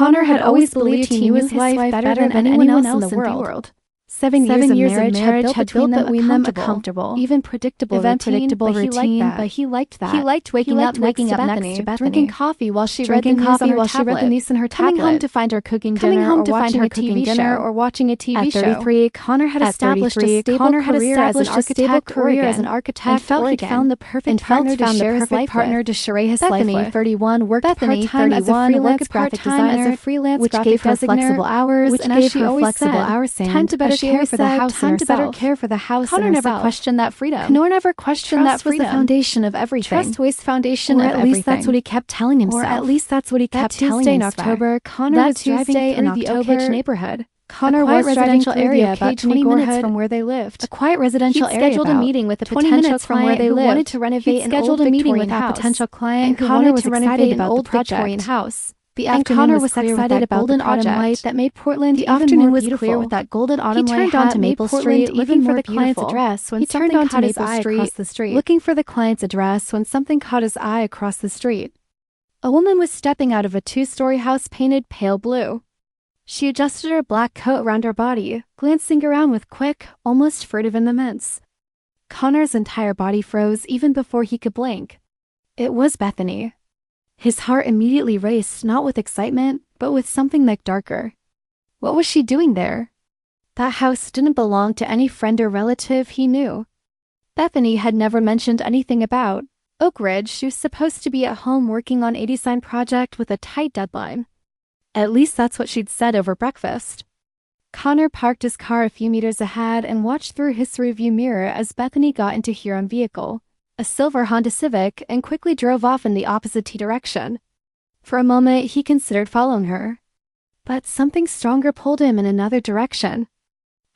Connor had always believed he knew his wife better than anyone else in the world. 7 years of marriage had built between them a comfortable, even predictable routine, but he liked that. He liked waking up next to Bethany, drinking coffee while she read the news on her tablet, coming home to find her cooking dinner or watching a TV show. At 33, Connor had established a stable career as an architect and felt he'd found the perfect partner to share his life with. Bethany, 31, worked part-time as a freelance graphic designer, which gave her flexible hours, and as she always said, time to better care for the house and herself. Connor never questioned that freedom. Trust was the foundation of everything. Trust was the foundation of everything. Or at least that's what he kept telling himself. That Tuesday in October, Connor was driving through the Oak Ridge neighborhood. Connor was residential area about 20 minutes from where they lived. A quiet residential area. Scheduled a meeting with a potential client who wanted to renovate an old Victorian house. Potential client who wanted to renovate an old Victorian house. And Connor was excited about the golden autumn light that made Portland even more beautiful. The afternoon was clear with that golden autumn light. He turned onto Maple Street looking for the client's address when something caught his eye across the street. A woman was stepping out of a 2-story house painted pale blue. She adjusted her black coat around her body, glancing around with quick, almost furtive indifference. Connor's entire body froze even before he could blink. It was Bethany. His heart immediately raced, not with excitement, but with something like darker. What was she doing there? That house didn't belong to any friend or relative he knew. Bethany had never mentioned anything about Oak Ridge. She was supposed to be at home working on a design project with a tight deadline. At least that's what she'd said over breakfast. Connor parked his car a few meters ahead and watched through his rearview mirror as Bethany got into her own vehicle, a silver Honda Civic, and quickly drove off in the opposite direction. For a moment, he considered following her. But something stronger pulled him in another direction.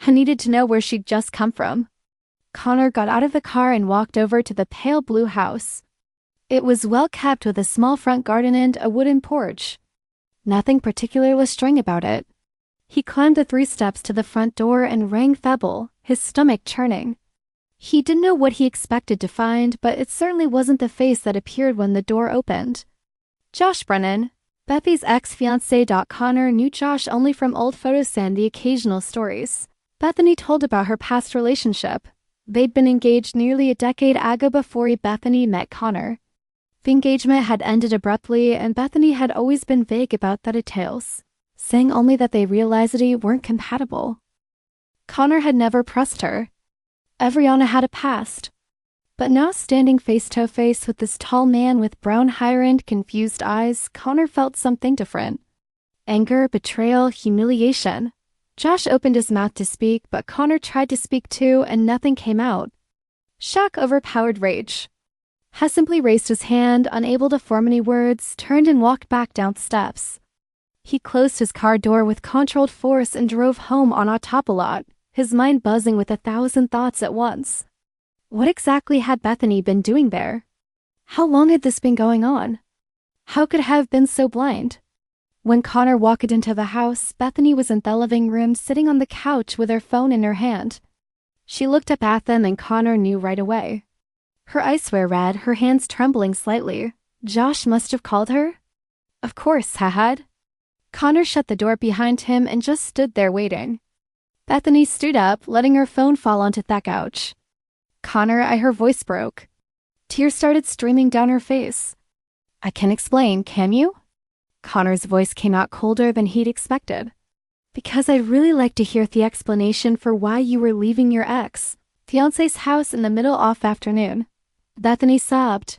He needed to know where she'd just come from. Connor got out of the car and walked over to the pale blue house. It was well kept with a small front garden and a wooden porch. Nothing particularly strange about it. He climbed the 3 steps to the front door and rang the bell, his stomach churning. He didn't know what he expected to find, but it certainly wasn't the face that appeared when the door opened. Josh Brennan, Bethy's ex-fiancé. Connor knew Josh only from old photos and the occasional stories Bethany told about her past relationship. They'd been engaged nearly a decade ago before Bethany met Connor. The engagement had ended abruptly, and Bethany had always been vague about the details, saying only that they realized that they weren't compatible. Connor had never pressed her. Everyone had a past. But now standing face to face with this tall man with brown hair and confused eyes, Connor felt something different. Anger, betrayal, humiliation. Josh opened his mouth to speak, but Connor tried to speak too, and nothing came out. Shock overpowered rage. He simply raised his hand, unable to form any words, turned and walked back down the steps. He closed his car door with controlled force and drove home on autopilot, his mind buzzing with 1,000 thoughts at once. What exactly had Bethany been doing there? How long had this been going on? How could he have been so blind? When Connor walked into the house, Bethany was in the living room sitting on the couch with her phone in her hand. She looked up at them and Connor knew right away. Her eyes were red, her hands trembling slightly. Josh must have called her? Of course, he had. Connor shut the door behind him and just stood there waiting. Bethany stood up, letting her phone fall onto the couch. Connor, her voice broke. Tears started streaming down her face. I can explain, can you? Connor's voice came out colder than he'd expected. Because I'd really like to hear the explanation for why you were leaving your ex-fiancé's house in the middle of afternoon. Bethany sobbed,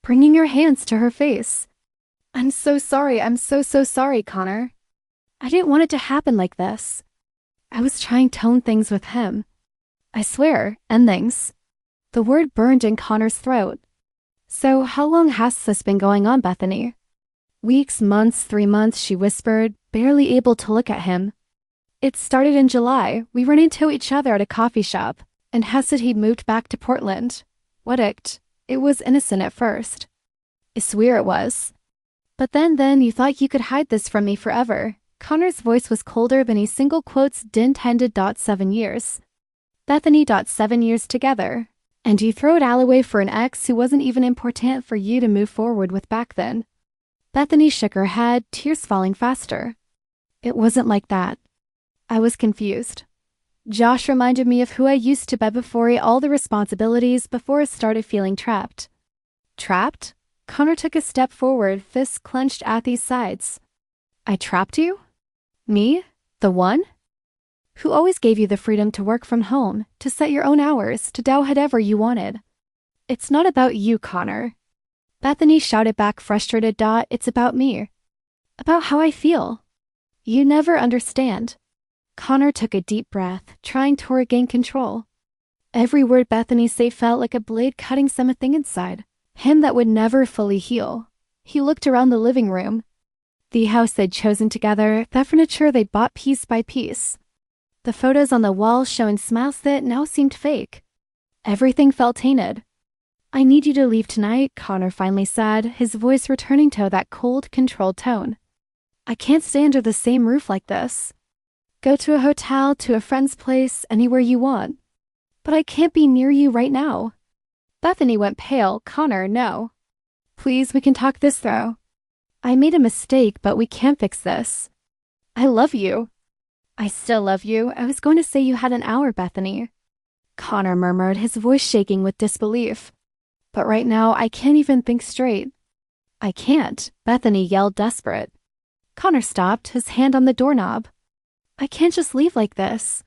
bringing her hands to her face. I'm so sorry, so sorry, Connor. I didn't want it to happen like this. I was trying to tone things with him. I swear, endings. The word burned in Connor's throat. So how long has this been going on, Bethany? Weeks, months, 3 months, she whispered, barely able to look at him. It started in July. We ran into each other at a coffee shop, and Hess said he'd moved back to Portland. It was innocent at first. I swear it was. But then you thought you could hide this from me forever. Connor's voice was colder than a single quotes didn't ended. 7 years. Bethany. 7 years together. And you throw it all away for an ex who wasn't even important for you to move forward with back then. Bethany shook her head, tears falling faster. It wasn't like that. I was confused. Josh reminded me of who I used to be before all the responsibilities before I started feeling trapped. Trapped? Connor took a step forward, fists clenched at these sides. I trapped you? Me? The one? Who always gave you the freedom to work from home, to set your own hours, to do whatever you wanted. It's not about you, Connor. Bethany shouted back, frustrated. It's about me. About how I feel. You never understand. Connor took a deep breath, trying to regain control. Every word Bethany said felt like a blade cutting something inside him that would never fully heal. He looked around the living room. The house they'd chosen together, the furniture they'd bought piece by piece. The photos on the wall showing smiles that now seemed fake. Everything felt tainted. I need you to leave tonight, Connor finally said, his voice returning to that cold, controlled tone. I can't stay under the same roof like this. Go to a hotel, to a friend's place, anywhere you want. But I can't be near you right now. Bethany went pale. Connor, no. Please, we can talk this through. I made a mistake, but we can't fix this. I love you. I still love you. I was going to say you had an hour, Bethany. Connor murmured, his voice shaking with disbelief. But right now, I can't even think straight. I can't, Bethany yelled, desperate. Connor stopped, his hand on the doorknob. I can't just leave like this.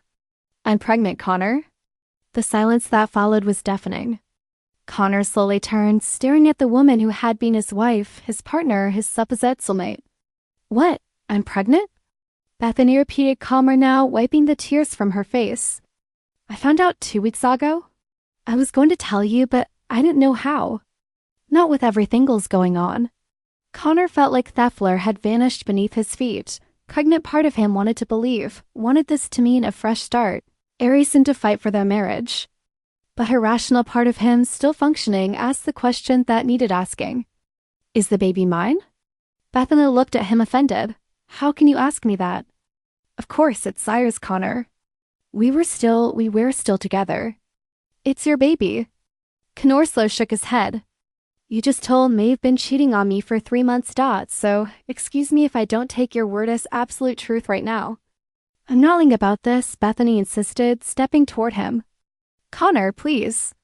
I'm pregnant, Connor. The silence that followed was deafening. Connor slowly turned, staring at the woman who had been his wife, his partner, his supposed soulmate. What? I'm pregnant? Bethany repeated, calmer now, wiping the tears from her face. I found out 2 weeks ago. I was going to tell you, but I didn't know how. Not with everything else going on. Connor felt like Theffler had vanished beneath his feet. Pregnant part of him wanted to believe, wanted this to mean a fresh start, a reason to fight for their marriage. But her rational part of him, still functioning, asked the question that needed asking. Is the baby mine? Bethany looked at him offended. How can you ask me that? Of course, it's Sire's, Connor. We were still together. It's your baby. Knorslow shook his head. You just told me you've been cheating on me for 3 months, so excuse me if I don't take your word as absolute truth right now. I'm not lying about this, Bethany insisted, stepping toward him. Connor, please.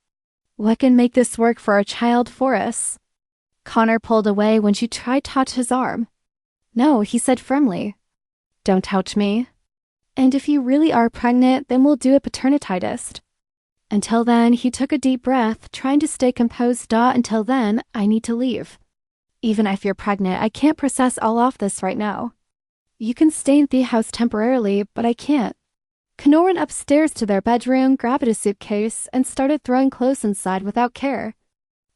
What can make this work for our child, for us? Connor pulled away when she tried to touch his arm. No, he said firmly. Don't touch me. And if you really are pregnant, then we'll do a paternity test. Until then, he took a deep breath, trying to stay composed. Until then, I need to leave. Even if you're pregnant, I can't process all of this right now. You can stay in the house temporarily, but I can't. Connor went upstairs to their bedroom, grabbed a suitcase, and started throwing clothes inside without care.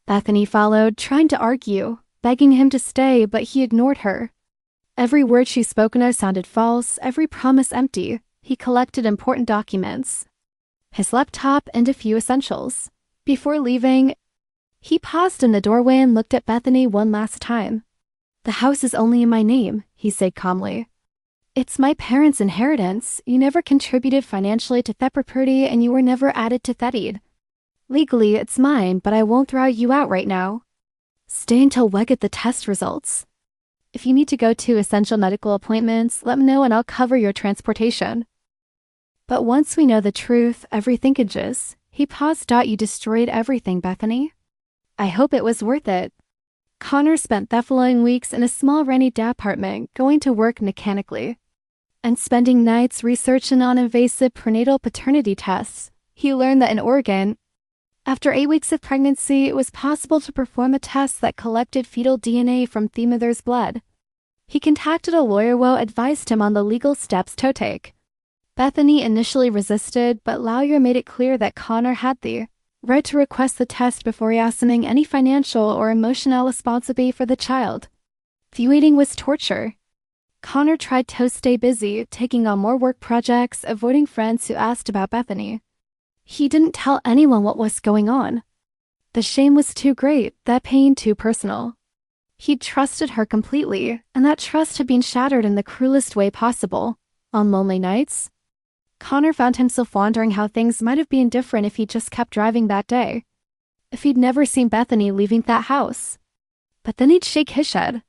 Bethany followed, trying to argue, begging him to stay, but he ignored her. Every word she spoken of sounded false, every promise empty. He collected important documents, his laptop, and a few essentials. Before leaving, he paused in the doorway and looked at Bethany one last time. The house is only in my name, he said calmly. It's my parents' inheritance. You never contributed financially to that property, and you were never added to that deed. Legally, it's mine, but I won't throw you out right now. Stay until we get the test results. If you need to go to essential medical appointments, let me know and I'll cover your transportation. But once we know the truth, everything changes. He paused. You destroyed everything, Bethany. I hope it was worth it. Connor spent the following weeks in a small rented apartment, going to work mechanically, and spending nights researching on invasive prenatal paternity tests. He learned that in Oregon, after 8 weeks of pregnancy, it was possible to perform a test that collected fetal DNA from the mother's blood. He contacted a lawyer who advised him on the legal steps to take. Bethany initially resisted, but lawyer made it clear that Connor had the right to request the test before assuming any financial or emotional responsibility for the child. The waiting was torture. Connor tried to stay busy, taking on more work projects, avoiding friends who asked about Bethany. He didn't tell anyone what was going on. The shame was too great, that pain too personal. He'd trusted her completely, and that trust had been shattered in the cruelest way possible. On lonely nights, Connor found himself wondering how things might have been different if he'd just kept driving that day. If he'd never seen Bethany leaving that house. But then he'd shake his head.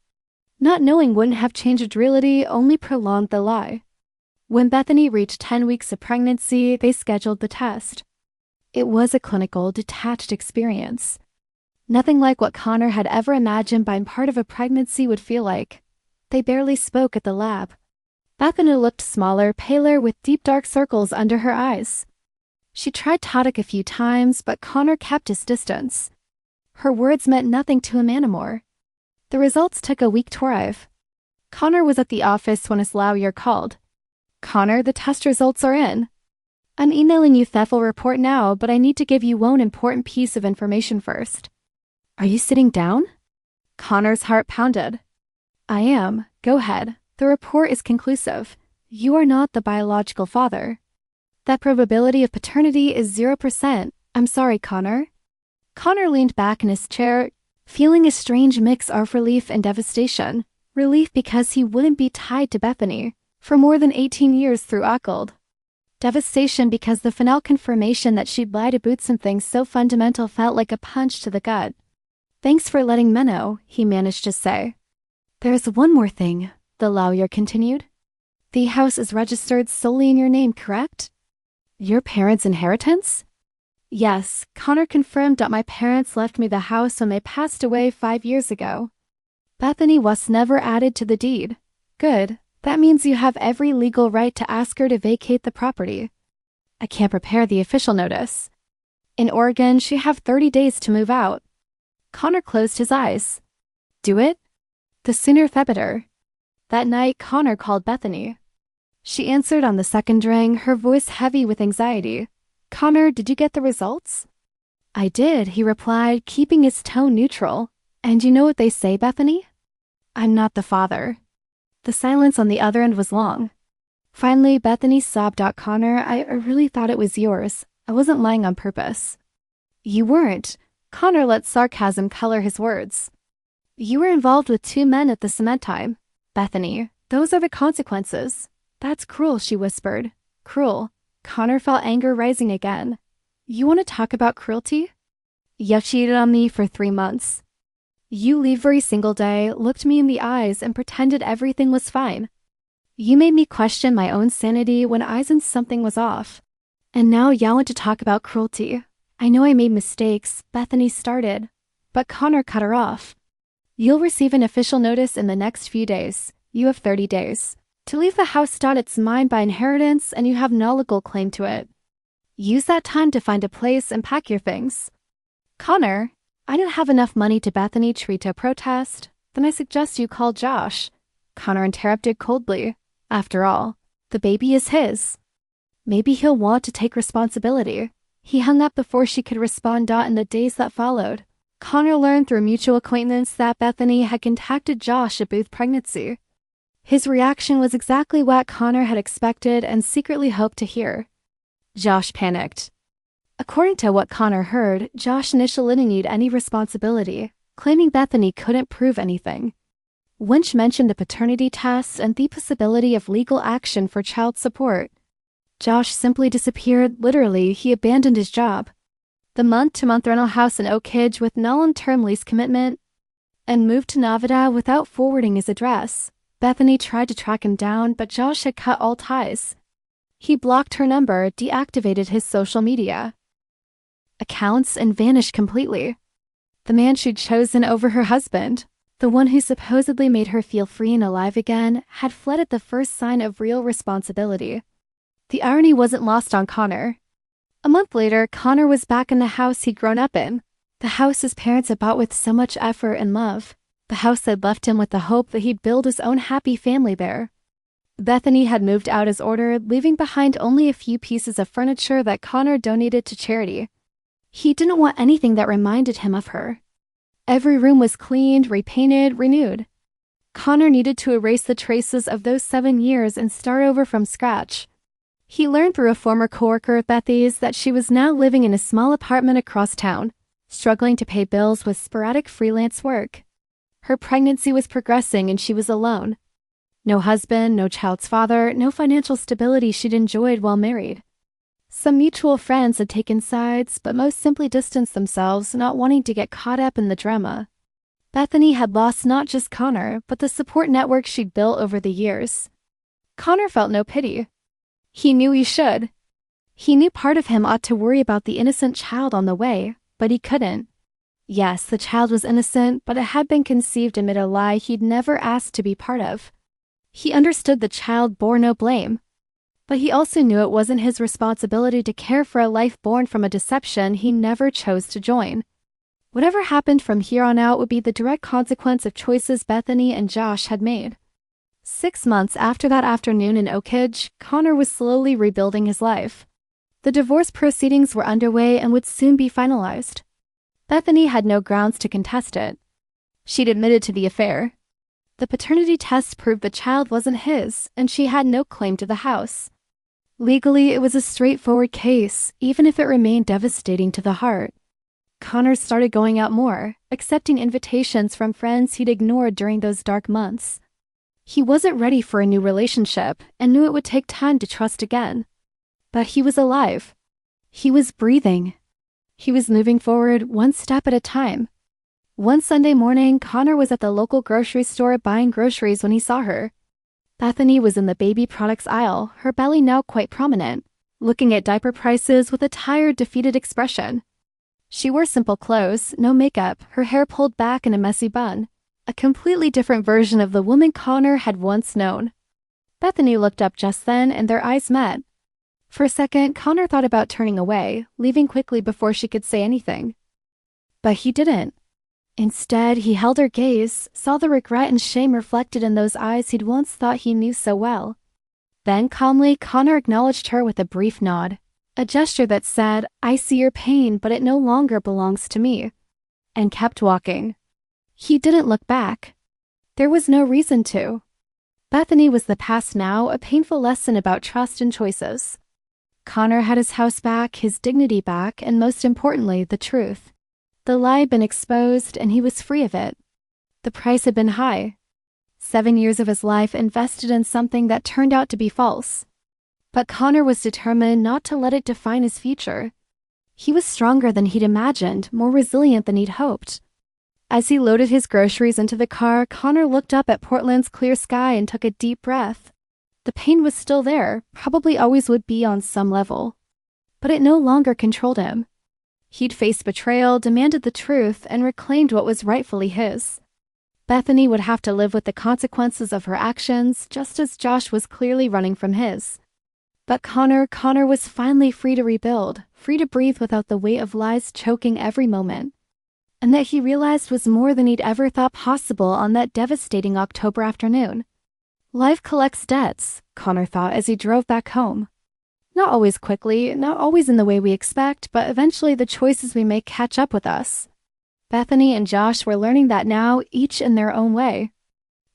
Not knowing wouldn't have changed reality, only prolonged the lie. When Bethany reached 10 weeks of pregnancy, they scheduled the test. It was a clinical, detached experience. Nothing like what Connor had ever imagined being part of a pregnancy would feel like. They barely spoke at the lab. Bethany looked smaller, paler, with deep dark circles under her eyes. She tried tonic a few times, but Connor kept his distance. Her words meant nothing to him anymore. The results took a week to arrive. Connor was at the office when his lawyer called. "Connor, the test results are in. I'm emailing you the full report now, but I need to give you one important piece of information first." "Are you sitting down?" Connor's heart pounded. "I am. Go ahead. The report is conclusive. You are not the biological father. That probability of paternity is 0%. I'm sorry, Connor." Connor leaned back in his chair, feeling a strange mix of relief and devastation. Relief because he wouldn't be tied to Bethany for more than 18 years through Occult. Devastation because the final confirmation that she'd lied about something so fundamental felt like a punch to the gut. "Thanks for letting me know," he managed to say. "There's one more thing," the lawyer continued. "The house is registered solely in your name, correct?" "Your parents' inheritance?" "Yes, Connor confirmed that my parents left me the house when they passed away 5 years ago. Bethany was never added to the deed." "Good. That means you have every legal right to ask her to vacate the property." "I can't prepare the official notice. In Oregon, she have 30 days to move out." Connor closed his eyes. "Do it? The sooner the better." That night, Connor called Bethany. She answered on the second ring, her voice heavy with anxiety. "Connor, did you get the results?" "I did," he replied, keeping his tone neutral. "And you know what they say, Bethany? I'm not the father." The silence on the other end was long. Finally, Bethany sobbed out, "Connor, I really thought it was yours. I wasn't lying on purpose." "You weren't." Connor let sarcasm color his words. "You were involved with 2 men at the cement time. Bethany, those are the consequences." "That's cruel," she whispered. "Cruel." Connor felt anger rising again. "You want to talk about cruelty? You cheated on me for 3 months. You leave every single day, looked me in the eyes, and pretended everything was fine. You made me question my own sanity when I sensed something was off. And now you want to talk about cruelty. I know I made mistakes," Bethany started, but Connor cut her off. "You'll receive an official notice in the next few days. You have 30 days. To leave the house. It's mine by inheritance, and you have no legal claim to it. Use that time to find a place and pack your things." "Connor, I don't have enough money to Bethany treat a protest. Then I suggest you call Josh." Connor interrupted coldly. "After all, the baby is his. Maybe he'll want to take responsibility." He hung up before she could respond. In the days that followed, Connor learned through mutual acquaintance that Bethany had contacted Josh about pregnancy. His reaction was exactly what Connor had expected and secretly hoped to hear. Josh panicked. According to what Connor heard, Josh initially denied any responsibility, claiming Bethany couldn't prove anything. Winch mentioned the paternity test and the possibility of legal action for child support. Josh simply disappeared. Literally, he abandoned his job, the month-to-month rental house in Oak Ridge with no long-term lease commitment, and moved to Nevada without forwarding his address. Bethany tried to track him down, but Josh had cut all ties. He blocked her number, deactivated his social media accounts, and vanished completely. The man she'd chosen over her husband, the one who supposedly made her feel free and alive again, had fled at the first sign of real responsibility. The irony wasn't lost on Connor. A month later, Connor was back in the house he'd grown up in, the house his parents had bought with so much effort and love, the house that left him with the hope that he'd build his own happy family there. Bethany had moved out as ordered, leaving behind only a few pieces of furniture that Connor donated to charity. He didn't want anything that reminded him of her. Every room was cleaned, repainted, renewed. Connor needed to erase the traces of those 7 years and start over from scratch. He learned through a former coworker of Bethy's that she was now living in a small apartment across town, struggling to pay bills with sporadic freelance work. Her pregnancy was progressing and she was alone. No husband, no child's father, no financial stability she'd enjoyed while married. Some mutual friends had taken sides, but most simply distanced themselves, not wanting to get caught up in the drama. Bethany had lost not just Connor, but the support network she'd built over the years. Connor felt no pity. He knew he should. He knew part of him ought to worry about the innocent child on the way, but he couldn't. Yes, the child was innocent, but it had been conceived amid a lie he'd never asked to be part of. He understood the child bore no blame. But he also knew it wasn't his responsibility to care for a life born from a deception he never chose to join. Whatever happened from here on out would be the direct consequence of choices Bethany and Josh had made. 6 months after that afternoon in Oakridge, Connor was slowly rebuilding his life. The divorce proceedings were underway and would soon be finalized. Bethany had no grounds to contest it. She'd admitted to the affair. The paternity test proved the child wasn't his, and she had no claim to the house. Legally, it was a straightforward case, even if it remained devastating to the heart. Connor started going out more, accepting invitations from friends he'd ignored during those dark months. He wasn't ready for a new relationship and knew it would take time to trust again. But he was alive. He was breathing. He was moving forward one step at a time. One Sunday morning, Connor was at the local grocery store buying groceries when he saw her. Bethany was in the baby products aisle, her belly now quite prominent, looking at diaper prices with a tired, defeated expression. She wore simple clothes, no makeup, her hair pulled back in a messy bun, a completely different version of the woman Connor had once known. Bethany looked up just then, and their eyes met. For a second, Connor thought about turning away, leaving quickly before she could say anything. But he didn't. Instead, he held her gaze, saw the regret and shame reflected in those eyes he'd once thought he knew so well. Then, calmly, Connor acknowledged her with a brief nod, a gesture that said, "I see your pain, but it no longer belongs to me," and kept walking. He didn't look back. There was no reason to. Bethany was the past now, a painful lesson about trust and choices. Connor had his house back, his dignity back, and most importantly, the truth. The lie had been exposed, and he was free of it. The price had been high. 7 years of his life invested in something that turned out to be false. But Connor was determined not to let it define his future. He was stronger than he'd imagined, more resilient than he'd hoped. As he loaded his groceries into the car, Connor looked up at Portland's clear sky and took a deep breath. The pain was still there, probably always would be on some level. But it no longer controlled him. He'd faced betrayal, demanded the truth, and reclaimed what was rightfully his. Bethany would have to live with the consequences of her actions, just as Josh was clearly running from his. But Connor was finally free to rebuild, free to breathe without the weight of lies choking every moment. And that he realized was more than he'd ever thought possible on that devastating October afternoon. Life collects debts, Connor thought as he drove back home. Not always quickly, not always in the way we expect, but eventually the choices we make catch up with us. Bethany and Josh were learning that now, each in their own way.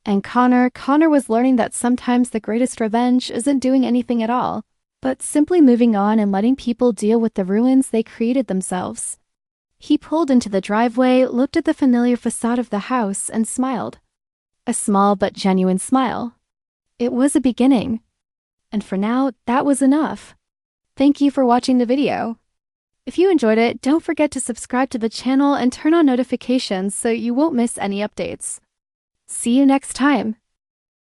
And Connor was learning that sometimes the greatest revenge isn't doing anything at all, but simply moving on and letting people deal with the ruins they created themselves. He pulled into the driveway, looked at the familiar facade of the house, and smiled. A small but genuine smile. It was a beginning. And for now, that was enough. Thank you for watching the video. If you enjoyed it, don't forget to subscribe to the channel and turn on notifications so you won't miss any updates. See you next time.